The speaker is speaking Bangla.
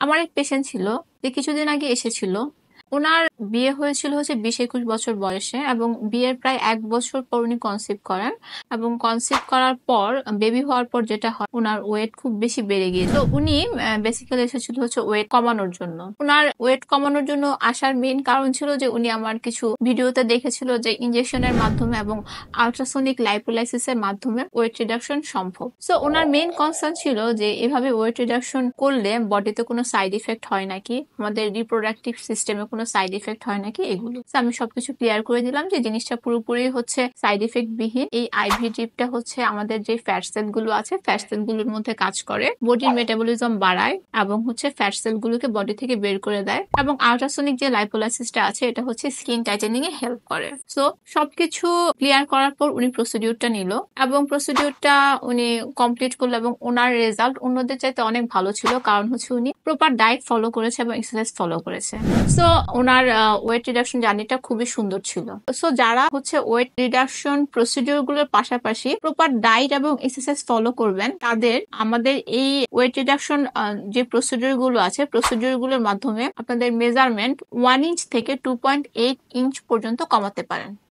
আমার এক পেশেন্ট ছিল যে কিছুদিন আগে এসেছিল। ওনার বিয়ে হয়েছিল হচ্ছে 20-21 বছর বয়সে, এবং বিয়ের প্রায় 1 বছর পর উনি কনসিভ করেন। এবং কনসিভ করার পর বেবি হওয়ার পর যেটা হয়, ওনার ওয়েট খুব বেশি বেড়ে গিয়েছিল। উনি বেসিক্যালি এসেছিল হচ্ছে ওয়েট কমানোর জন্য। ওনার ওয়েট কমানোর জন্য আসার মেইন কারণ ছিল যে উনি আমার কিছু ভিডিওতে দেখেছিল যে ইনজেকশনের মাধ্যমে এবং আল্ট্রাসনিক লাইপোলাইসিসের মাধ্যমে ওয়েট রিডাকশন সম্ভব। সো ওনার মেইন কনসার্ন ছিল যে এভাবে ওয়েট রিডাকশন করলে বডিতে কোনো সাইড ইফেক্ট হয় নাকি, আমাদের রিপ্রোডাক্টিভ সিস্টেমে কোনো সাইড ইফেক্ট হয় নাকি, এগুলো। So আমি সবকিছু ক্লিয়ার করে দিলাম যে জিনিসটা পুরোপুরি হচ্ছে সাইড ইফেক্ট বিহীন। এই আইভি ড্রিপটা হচ্ছে আমাদের যে ফ্যাট সেল গুলো আছে, ফ্যাট সেল গুলোর মধ্যে কাজ করে, বডির মেটাবলিজম বাড়ায় এবং হচ্ছে ফ্যাট সেল গুলোকে বডি থেকে বের করে দেয়। এবং আল্ট্রাসনিক যে লাইপোলাইসিসটা আছে, এটা হচ্ছে স্কিন টাইটেনিং এ হেল্প করে। সো সবকিছু ক্লিয়ার করার পর উনি প্রসিডিউরটা নিল, এবং প্রসিডিউরটা উনি কমপ্লিট করলো, এবং ওনার রেজাল্ট অন্যদের চাইতে অনেক ভালো ছিল। কারণ হচ্ছে উনি প্রপার ডায়েট ফলো করেছে এবং এক্সারসাইজ ফলো করেছে। সো ওনার ওয়েট রিডাকশন জার্নিটা খুবই সুন্দর ছিল। সো যারা হচ্ছে ওয়েট রিডাকশন প্রসিডিউর গুলোর পাশাপাশি প্রপার ডায়েট এবং এক্সারসাইজ ফলো করবেন, তাদের আমাদের এই ওয়েট রিডাকশন যে প্রসিডিউর গুলো আছে, প্রসিডিউর গুলোর মাধ্যমে আপনাদের মেজারমেন্ট 1 ইঞ্চ থেকে 2.8 ইঞ্চ পর্যন্ত কমাতে পারেন।